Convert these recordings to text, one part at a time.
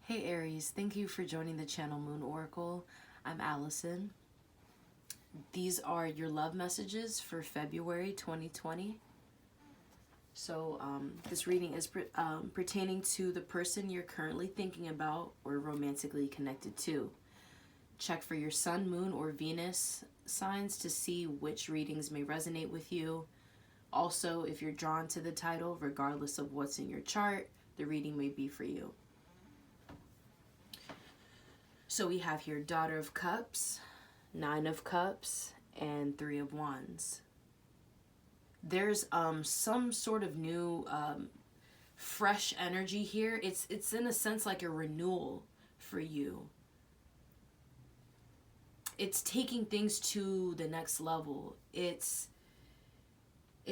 Hey Aries, thank you for joining the channel Moon Oracle. I'm Allison. These are your love messages for February 2020. So this reading is pertaining to the person you're currently thinking about or romantically connected to. Check for your Sun, Moon, or Venus signs to see which readings may resonate with you. Also, if you're drawn to the title, regardless of what's in your chart, the reading may be for you. So we have here Daughter of Cups, Nine of Cups, and Three of Wands. There's some sort of new fresh energy here. It's in a sense like a renewal for you. It's taking things to the next level. It's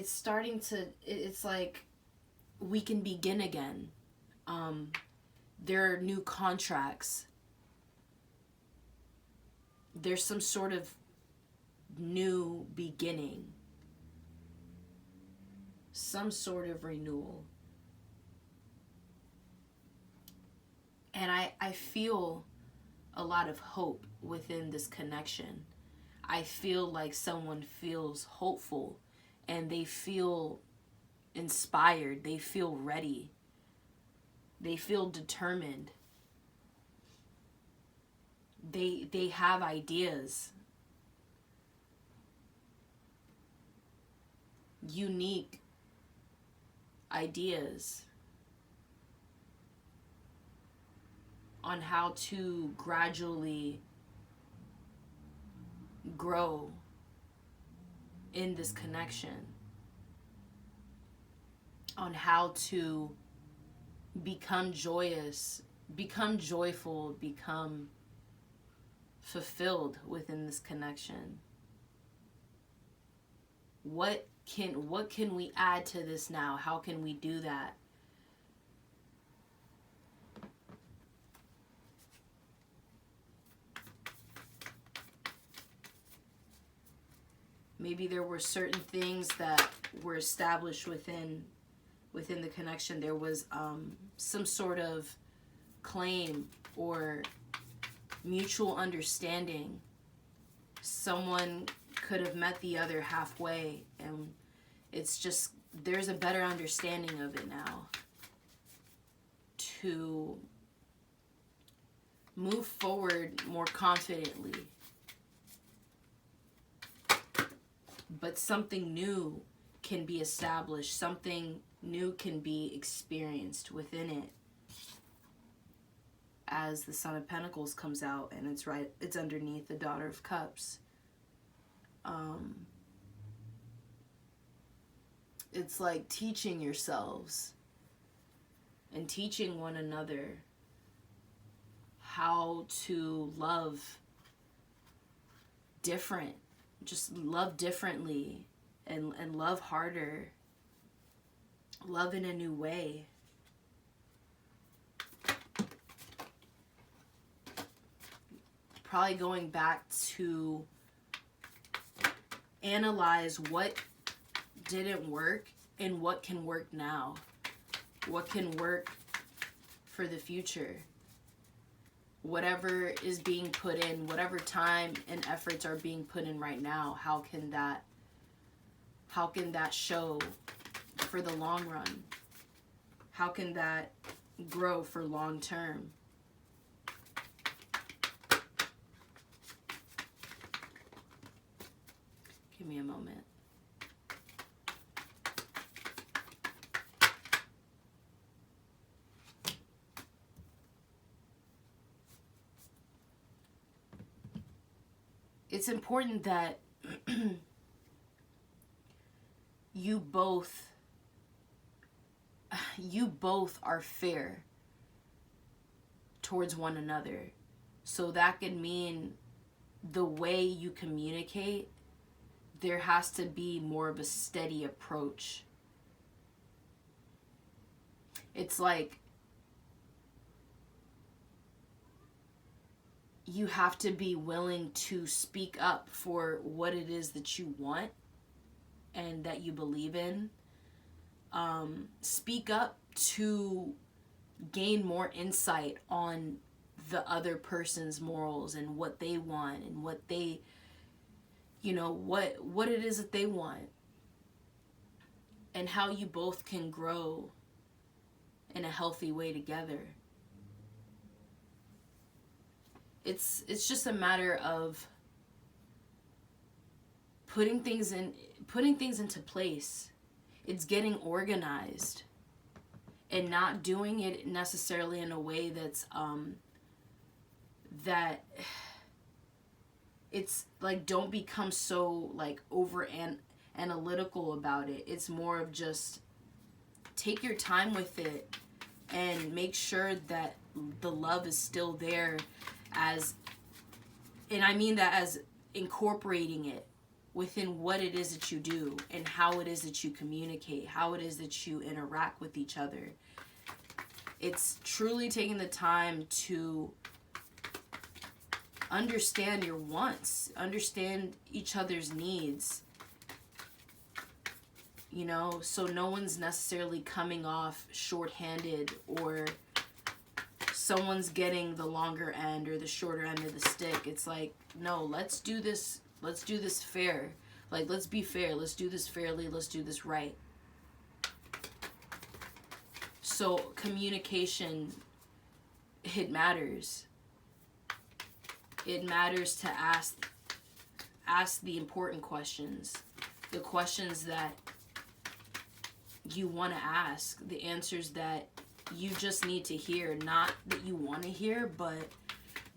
starting to, it's like we can begin again. There are new contracts. There's some sort of new beginning, some sort of renewal. And I feel a lot of hope within this connection. I feel like someone feels hopeful and they feel inspired. They feel ready. They feel determined. They have ideas, unique ideas on how to gradually grow in this connection, on how to become joyous, become joyful, become fulfilled within this connection. What can we add to this now? How can we do that? Maybe there were certain things that were established within the connection. There was some sort of claim or mutual understanding. Someone could have met the other halfway, and it's just there's a better understanding of it now to move forward more confidently. But something new can be established, something new can be experienced within it. As the Son of Pentacles comes out, and it's underneath the Daughter of Cups. It's like teaching yourselves and teaching one another how to love different, just love differently and love harder, love in a new way. Probably going back to analyze what didn't work and what can work now. What can work for the future. Whatever is being put in, whatever time and efforts are being put in right now, how can that show for the long run? How can that grow for long term? Give me a moment. It's important that you both are fair towards one another. So that could mean the way you communicate, there has to be more of a steady approach. It's like you have to be willing to speak up for what it is that you want and that you believe in. Speak up to gain more insight on the other person's morals and what they want and what they, you know, what it is that they want, and how you both can grow in a healthy way together. It's just a matter of putting things into place. It's getting organized and not doing it necessarily in a way that's that it's like, don't become so like over analytical about it. It's more of just take your time with it and make sure that the love is still there, and I mean that as incorporating it within what it is that you do and how it is that you communicate, how it is that you interact with each other. It's truly taking the time to understand your wants, understand each other's needs, you know, so no one's necessarily coming off short-handed or someone's getting the longer end or the shorter end of the stick. It's like, no, let's do this fair. Like, let's be fair. Let's do this fairly. Let's do this right. So communication, it matters. It matters to ask the important questions, the questions that you want to ask, the answers that you just need to hear, not that you want to hear, but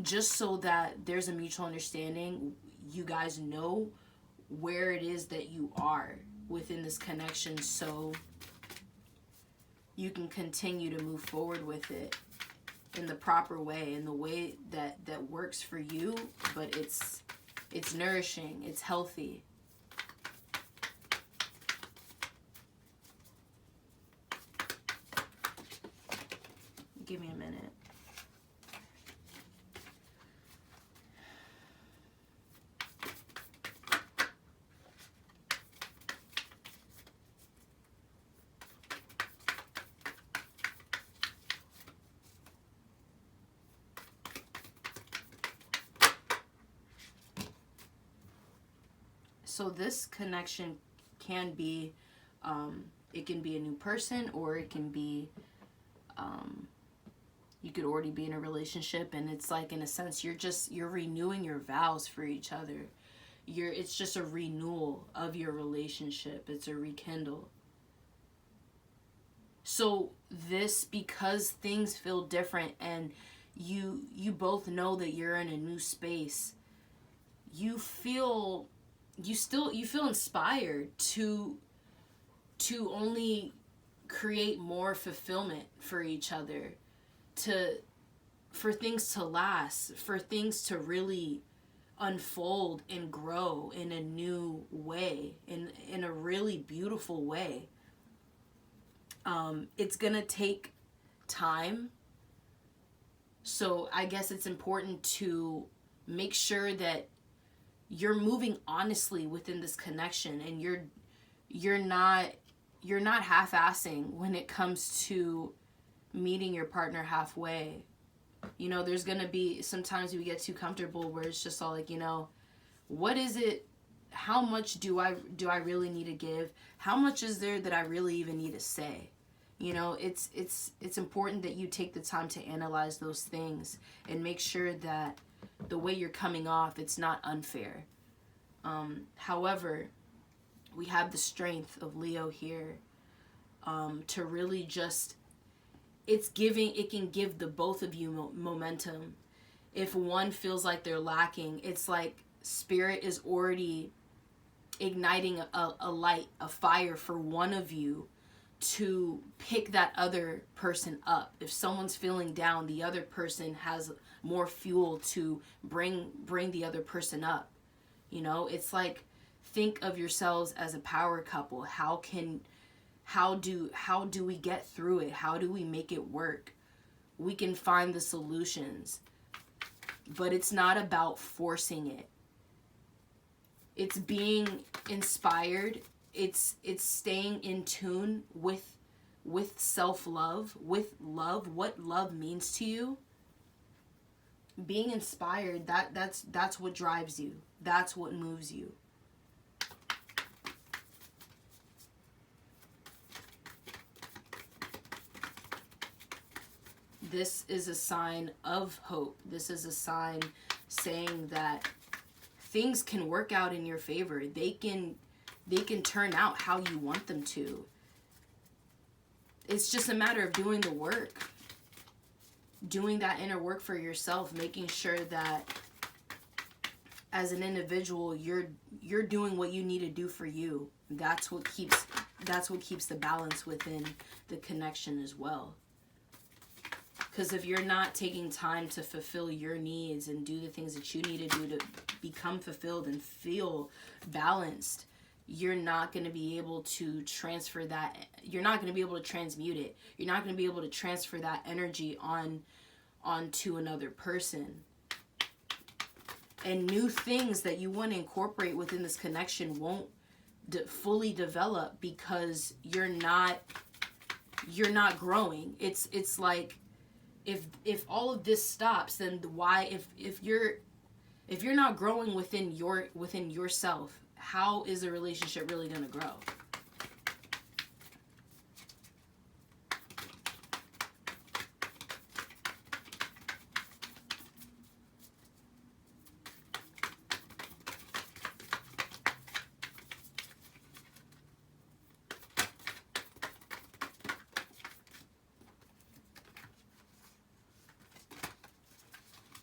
just so that there's a mutual understanding. You guys know where it is that you are within this connection, so you can continue to move forward with it in the proper way, in the way that works for you, but it's nourishing, it's healthy. Give me a minute. So this connection can be, it can be a new person, or it can be, you could already be in a relationship, and it's like, in a sense, you're renewing your vows for each other. It's just a renewal of your relationship. It's a rekindle. So this, because things feel different and you both know that you're in a new space, you feel inspired to only create more fulfillment for each other, for things to last, for things to really unfold and grow in a new way, in a really beautiful way. It's gonna take time, so I guess it's important to make sure that you're moving honestly within this connection, and you're not half-assing when it comes to meeting your partner halfway. You know, there's gonna be sometimes we get too comfortable where it's just all like, you know, what is it, how much do I really need to give, how much is there that I really even need to say? You know, it's important that you take the time to analyze those things and make sure that the way you're coming off, it's not unfair. However, we have the strength of Leo here, to really just, it can give the both of you momentum. If one feels like they're lacking, it's like Spirit is already igniting a light, a fire for one of you to pick that other person up. If someone's feeling down, the other person has more fuel to bring the other person up. You know, it's like, think of yourselves as a power couple. How do we get through it? How do we make it work? We can find the solutions, but it's not about forcing it. It's being inspired. It's staying in tune with with self-love, with love, what love means to you, being inspired, that's what drives you. That's what moves you. This is a sign of hope. This is a sign saying that things can work out in your favor. They can turn out how you want them to. It's just a matter of doing the work. Doing that inner work for yourself, making sure that as an individual you're doing what you need to do for you. That's what keeps the balance within the connection as well. Because if you're not taking time to fulfill your needs and do the things that you need to do to become fulfilled and feel balanced, you're not going to be able to transfer that. You're not going to be able to transmute it. You're not going to be able to transfer that energy onto another person. And new things that you want to incorporate within this connection won't fully develop because you're not growing. It's like, if all of this stops, then why, if you're not growing within yourself, how is a relationship really going to grow?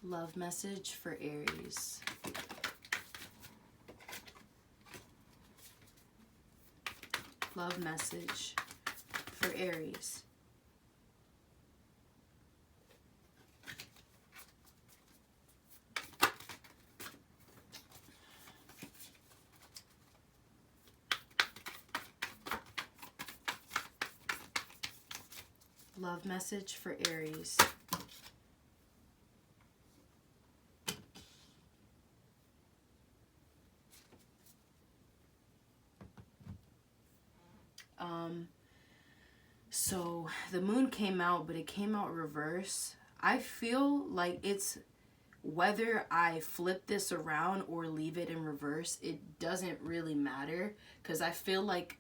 Love message for Aries. Love message for Aries. Love message for Aries. So the moon came out, but it came out reverse. I feel like it's, whether I flip this around or leave it in reverse, it doesn't really matter, because I feel like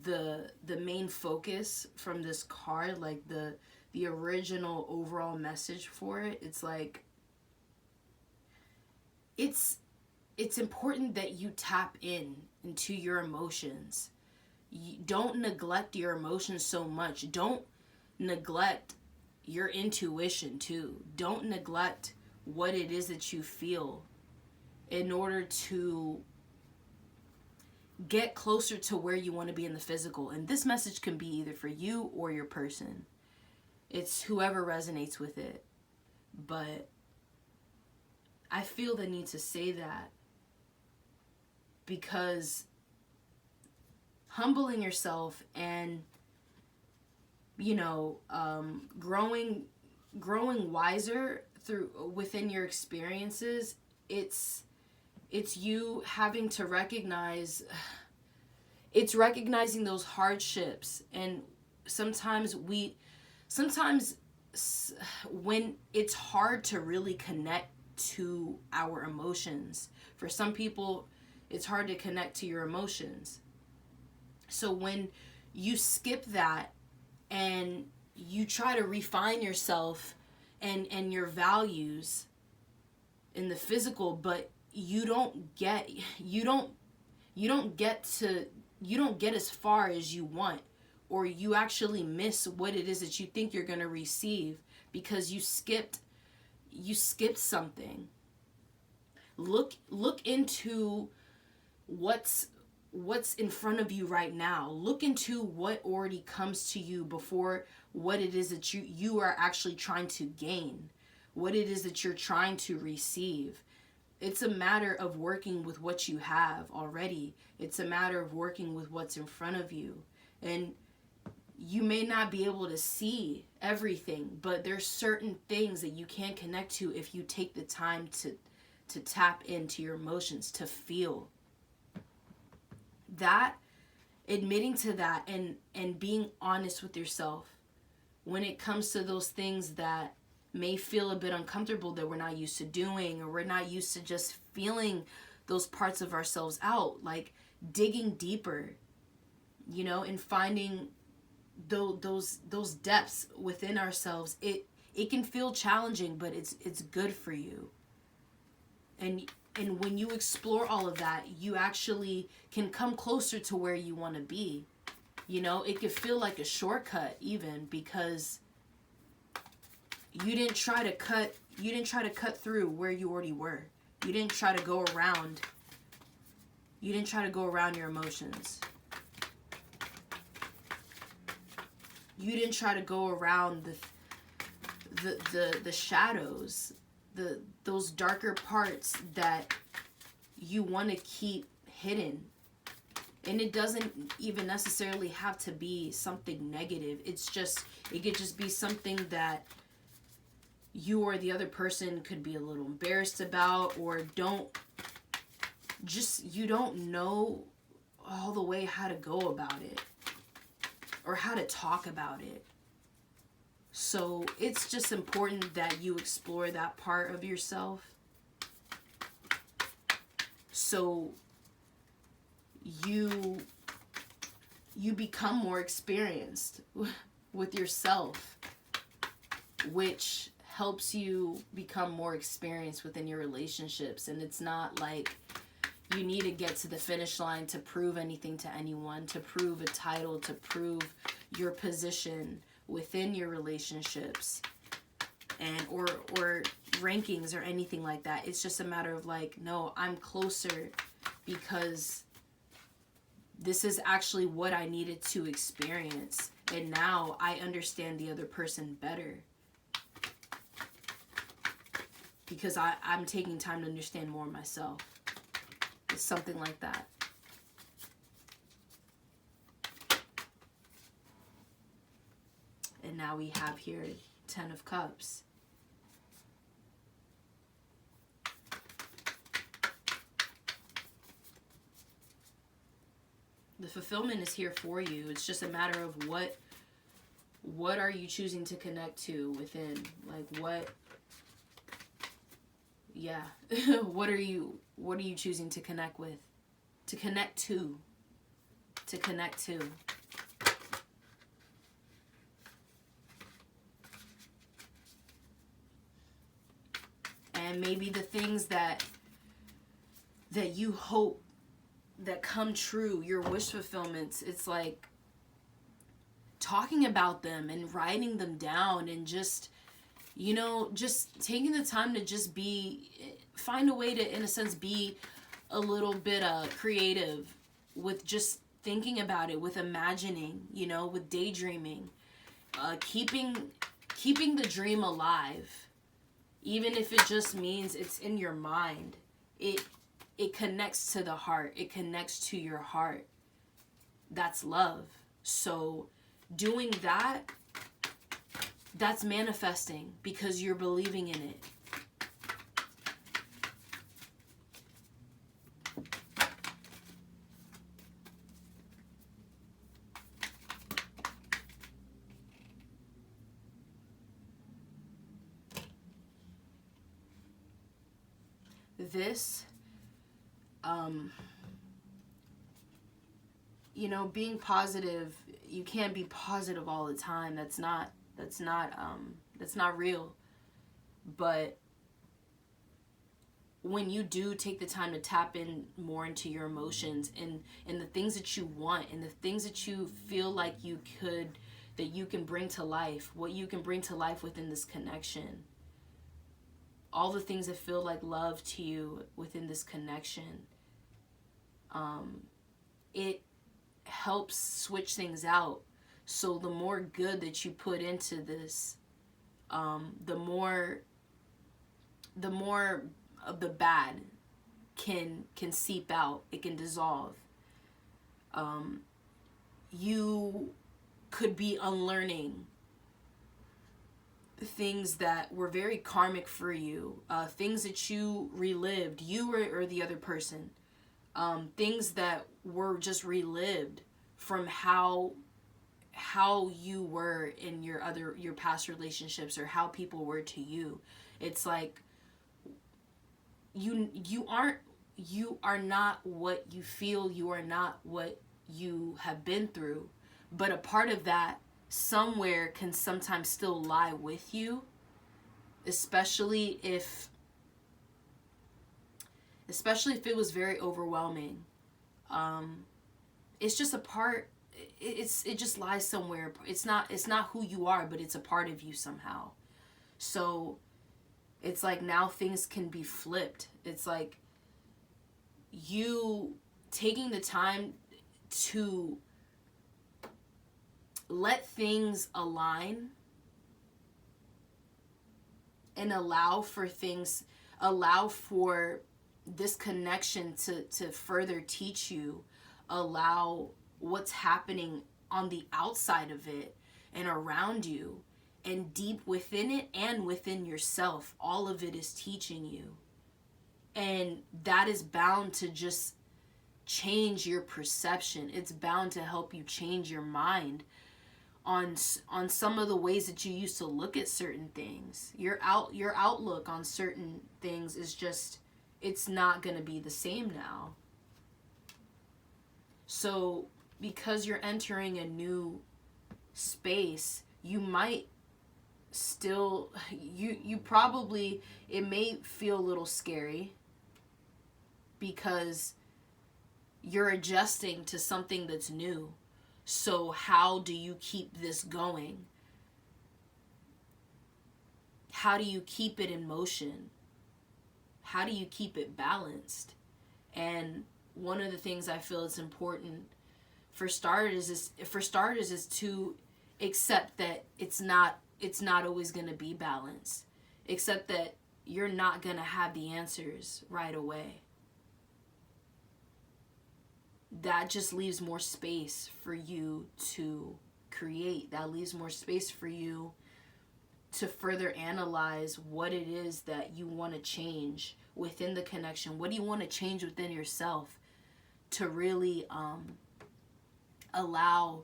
the main focus from this card, like the original overall message for it, it's like it's important that you tap into your emotions. Don't neglect your emotions so much. Don't neglect your intuition too. Don't neglect what it is that you feel in order to get closer to where you want to be in the physical. And this message can be either for you or your person. It's whoever resonates with it. But I feel the need to say that because humbling yourself and, growing wiser within your experiences, it's you having to recognize, it's recognizing those hardships. And sometimes when it's hard to really connect to our emotions, for some people it's hard to connect to your emotions. So when you skip that and you try to refine yourself and your values in the physical, but you don't get as far as you want, or you actually miss what it is that you think you're going to receive because you skipped something. Look into what's in front of you right now. Look into what already comes to you before what it is that you are actually trying to gain, what it is that you're trying to receive. It's a matter of working with what you have already. It's a matter of working with what's in front of you. And you may not be able to see everything, but there's certain things that you can connect to if you take the time to tap into your emotions, to feel. That admitting to that and being honest with yourself when it comes to those things that may feel a bit uncomfortable, that we're not used to doing, or we're not used to just feeling those parts of ourselves out, like digging deeper, you know, and finding those depths within ourselves. It can feel challenging, but it's good for you. And when you explore all of that, you actually can come closer to where you want to be. You know, it could feel like a shortcut even, because you didn't try to cut through where you already were. You didn't try to go around. You didn't try to go around your emotions. You didn't try to go around the shadows, those darker parts that you want to keep hidden. And it doesn't even necessarily have to be something negative. It could just be something that you or the other person could be a little embarrassed about, or you don't know all the way how to go about it, or how to talk about it. So it's just important that you explore that part of yourself, so you become more experienced with yourself, which helps you become more experienced within your relationships. And it's not like you need to get to the finish line to prove anything to anyone, to prove a title, to prove your position within your relationships, and or rankings or anything like that. It's just a matter of like, no, I'm closer because this is actually what I needed to experience, and now I understand the other person better because I'm taking time to understand more myself. It's something like that. And now we have here 10 of Cups. The fulfillment is here for you. It's just a matter of what are you choosing to connect to within? Like what what are you choosing to connect with? To connect to. To connect to. And maybe the things that you hope that come true, your wish fulfillments, it's like talking about them and writing them down, and just, you know, just taking the time to just find a way to, in a sense, be a little bit creative with just thinking about it, with imagining, you know, with daydreaming, keeping the dream alive, even if it just means it's in your mind. It connects to the heart. It connects to your heart. That's love. So doing that, that's manifesting because you're believing in it. This, you know, being positive, you can't be positive all the time. That's not real. But when you do take the time to tap in more into your emotions and the things that you want and the things that you feel like that you can bring to life, what you can bring to life within this connection, all the things that feel like love to you within this connection, it helps switch things out. So the more good that you put into this, the more of the bad can seep out. It can dissolve. You could be unlearning things that were very karmic for you, things that you relived, you or the other person, things that were just relived from how you were in your past relationships, or how people were to you. It's like you are not what you feel, you are not what you have been through, but a part of that somewhere can sometimes still lie with you, especially if it was very overwhelming. It's just a part. It just lies somewhere. It's not who you are, but it's a part of you somehow. So it's like now things can be flipped. It's like you taking the time to let things align and allow for this connection to further teach you, allow what's happening on the outside of it and around you and deep within it and within yourself. All of it is teaching you. And that is bound to just change your perception. It's bound to help you change your mind on some of the ways that you used to look at certain things. Your outlook on certain things is just, it's not going to be the same now. So because you're entering a new space, you might still, you probably, it may feel a little scary because you're adjusting to something that's new. So how do you keep this going? How do you keep it in motion? How do you keep it balanced? And one of the things I feel is important for starters is to accept that it's not always going to be balanced. Accept that you're not going to have the answers right away. That just leaves more space for you to create. That leaves more space for you to further analyze what it is that you want to change within the connection. What do you want to change within yourself to really allow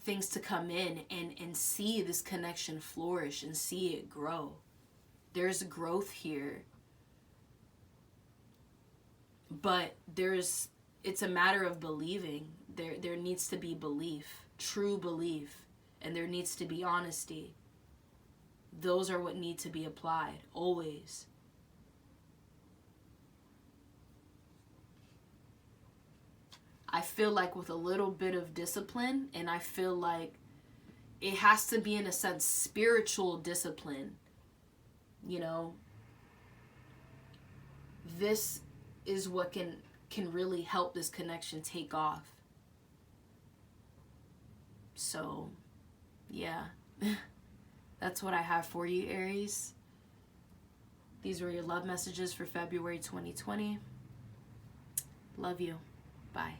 things to come in and see this connection flourish and see it grow. There's growth here. But it's a matter of believing. There needs to be belief, true belief, and there needs to be honesty. Those are what need to be applied, always. I feel like with a little bit of discipline, and I feel like it has to be, in a sense, spiritual discipline. You know, this is what can really help this connection take off. So, yeah. That's what I have for you, Aries. These were your love messages for February 2020. Love you. Bye.